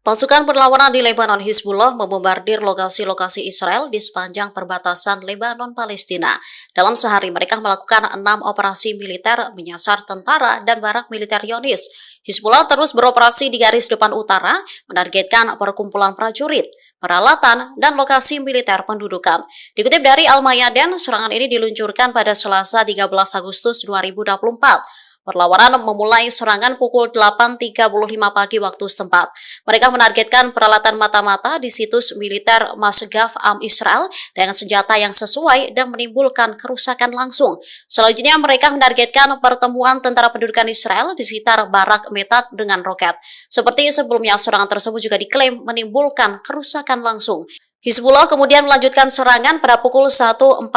Pasukan perlawanan di Lebanon Hizbullah membombardir lokasi-lokasi Israel di sepanjang perbatasan Lebanon-Palestina. Dalam sehari mereka melakukan 6 operasi militer menyasar tentara dan barak militer Zionis. Hizbullah terus beroperasi di garis depan utara, menargetkan perkumpulan prajurit, peralatan, dan lokasi militer pendudukan. Dikutip dari Al-Mayadin, serangan ini diluncurkan pada Selasa 13 Agustus 2024. Perlawanan memulai serangan pukul 8.35 pagi waktu setempat. Mereka menargetkan peralatan mata-mata di situs militer Masgaf Am Israel dengan senjata yang sesuai dan menimbulkan kerusakan langsung. Selanjutnya mereka menargetkan pertemuan tentara pendudukan Israel di sekitar Barak Metat dengan roket. Seperti sebelumnya, serangan tersebut juga diklaim menimbulkan kerusakan langsung. Hizbullah kemudian melanjutkan serangan pada pukul 1.45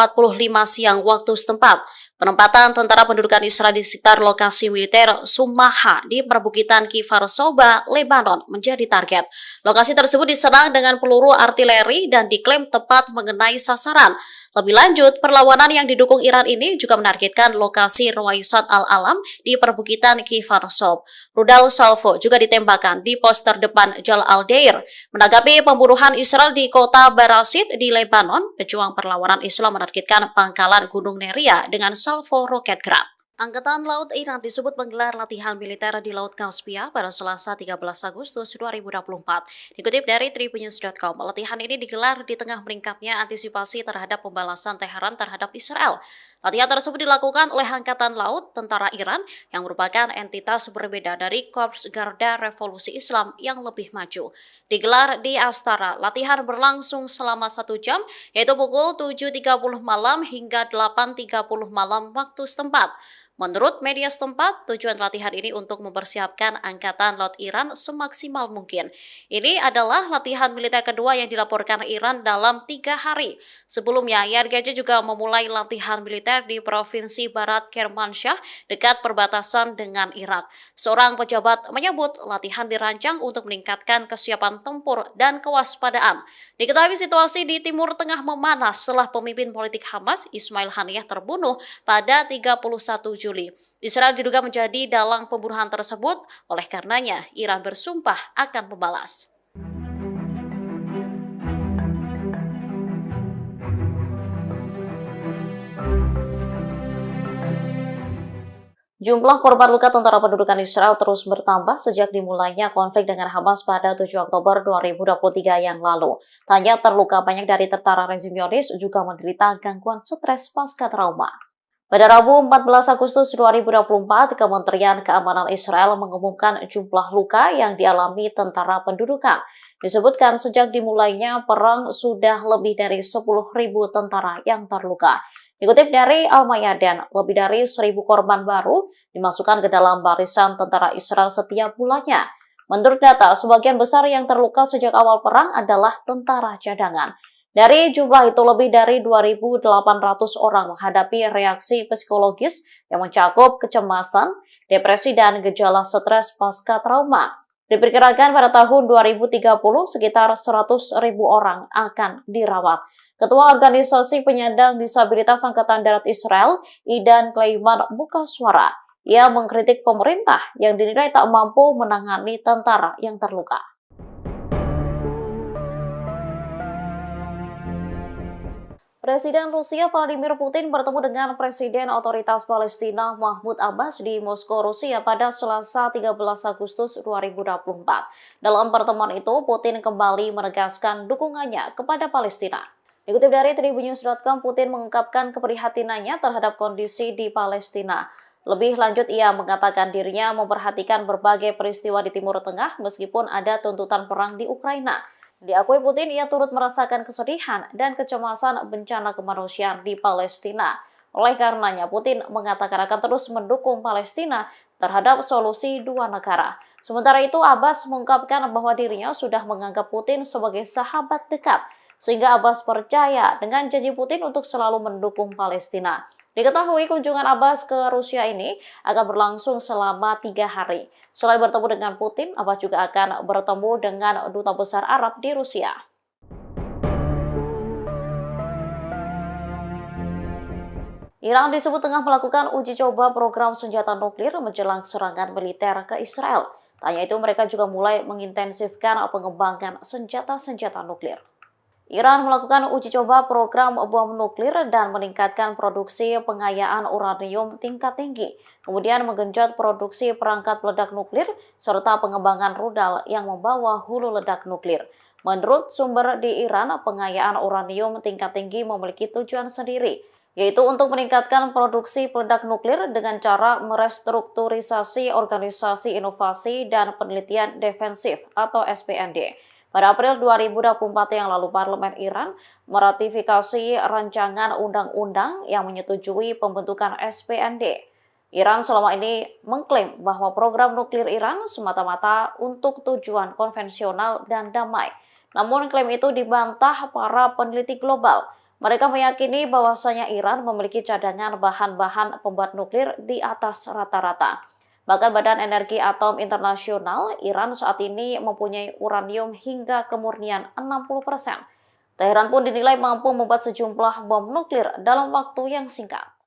siang waktu setempat. Penempatan tentara pendudukan Israel di sekitar lokasi militer Sumaha di perbukitan Kifar Soba, Lebanon menjadi target. Lokasi tersebut diserang dengan peluru artileri dan diklaim tepat mengenai sasaran. Lebih lanjut, perlawanan yang didukung Iran ini juga menargetkan lokasi Ruwaisat Al-Alam di perbukitan Kifar Sob. Rudal salvo juga ditembakkan di pos terdepan Jal Al-Deir. Menanggapi pembunuhan Israel di kota Barasit di Lebanon, pejuang perlawanan Islam menargetkan pangkalan Gunung Neria dengan salvo roket Grad. Angkatan Laut Iran disebut menggelar latihan militer di Laut Kaspia pada Selasa 13 Agustus 2024. Dikutip dari tribunnews.com, latihan ini digelar di tengah meningkatnya antisipasi terhadap pembalasan Teheran terhadap Israel. Latihan tersebut dilakukan oleh Angkatan Laut Tentara Iran yang merupakan entitas berbeda dari Korps Garda Revolusi Islam yang lebih maju. Digelar di Astara, latihan berlangsung selama 1 jam, yaitu pukul 7.30 malam hingga 8.30 malam waktu setempat. Menurut media setempat, tujuan latihan ini untuk mempersiapkan Angkatan Laut Iran semaksimal mungkin. Ini adalah latihan militer kedua yang dilaporkan Iran dalam 3 hari. Sebelumnya, YRGC juga memulai latihan militer di Provinsi Barat Kermanshah dekat perbatasan dengan Irak. Seorang pejabat menyebut latihan dirancang untuk meningkatkan kesiapan tempur dan kewaspadaan. Diketahui situasi di Timur Tengah memanas setelah pemimpin politik Hamas Ismail Haniyeh terbunuh pada 31 Juli. Israel diduga menjadi dalang pembunuhan tersebut, oleh karenanya Iran bersumpah akan membalas. Jumlah korban luka tentara pendudukan Israel terus bertambah sejak dimulainya konflik dengan Hamas pada 7 Oktober 2023 yang lalu. Tak hanya terluka, banyak dari tentara rezim Zionis juga menderita gangguan stres pasca trauma. Pada Rabu 14 Agustus 2024, Kementerian Keamanan Israel mengumumkan jumlah luka yang dialami tentara pendudukan. Disebutkan sejak dimulainya perang sudah lebih dari 10.000 tentara yang terluka. Dikutip dari Al-Mayadin, lebih dari 1.000 korban baru dimasukkan ke dalam barisan tentara Israel setiap bulannya. Menurut data, sebagian besar yang terluka sejak awal perang adalah tentara cadangan. Dari jumlah itu, lebih dari 2.800 orang menghadapi reaksi psikologis yang mencakup kecemasan, depresi, dan gejala stres pasca trauma. Diperkirakan pada tahun 2030, sekitar 100.000 orang akan dirawat. Ketua Organisasi Penyandang Disabilitas Angkatan Darat Israel, Idan Kleiman, buka suara. Ia mengkritik pemerintah yang dinilai tak mampu menangani tentara yang terluka. Presiden Rusia Vladimir Putin bertemu dengan Presiden Otoritas Palestina Mahmud Abbas di Moskow, Rusia pada Selasa 13 Agustus 2024. Dalam pertemuan itu, Putin kembali menegaskan dukungannya kepada Palestina. Dikutip dari tribunnews.com, Putin mengungkapkan keprihatinannya terhadap kondisi di Palestina. Lebih lanjut, ia mengatakan dirinya memperhatikan berbagai peristiwa di Timur Tengah meskipun ada tuntutan perang di Ukraina. Diakui Putin, ia turut merasakan kesedihan dan kecemasan bencana kemanusiaan di Palestina. Oleh karenanya, Putin mengatakan akan terus mendukung Palestina terhadap solusi 2 negara. Sementara itu, Abbas mengungkapkan bahwa dirinya sudah menganggap Putin sebagai sahabat dekat, sehingga Abbas percaya dengan janji Putin untuk selalu mendukung Palestina. Diketahui kunjungan Abbas ke Rusia ini akan berlangsung selama 3 hari. Selain bertemu dengan Putin, Abbas juga akan bertemu dengan Duta Besar Arab di Rusia. Iran disebut tengah melakukan uji coba program senjata nuklir menjelang serangan militer ke Israel. Tak hanya itu, mereka juga mulai mengintensifkan pengembangan senjata-senjata nuklir. Iran melakukan uji coba program bom nuklir dan meningkatkan produksi pengayaan uranium tingkat tinggi, kemudian menggenjot produksi perangkat peledak nuklir, serta pengembangan rudal yang membawa hulu ledak nuklir. Menurut sumber di Iran, pengayaan uranium tingkat tinggi memiliki tujuan sendiri, yaitu untuk meningkatkan produksi peledak nuklir dengan cara merestrukturisasi Organisasi Inovasi dan Penelitian Defensif atau SPND. Pada April 2024 yang lalu, Parlemen Iran meratifikasi rancangan undang-undang yang menyetujui pembentukan SPND. Iran selama ini mengklaim bahwa program nuklir Iran semata-mata untuk tujuan konvensional dan damai. Namun klaim itu dibantah para peneliti global. Mereka meyakini bahwasanya Iran memiliki cadangan bahan-bahan pembuat nuklir di atas rata-rata. Bahkan Badan Energi Atom Internasional, Iran saat ini mempunyai uranium hingga kemurnian 60%. Teheran pun dinilai mampu membuat sejumlah bom nuklir dalam waktu yang singkat.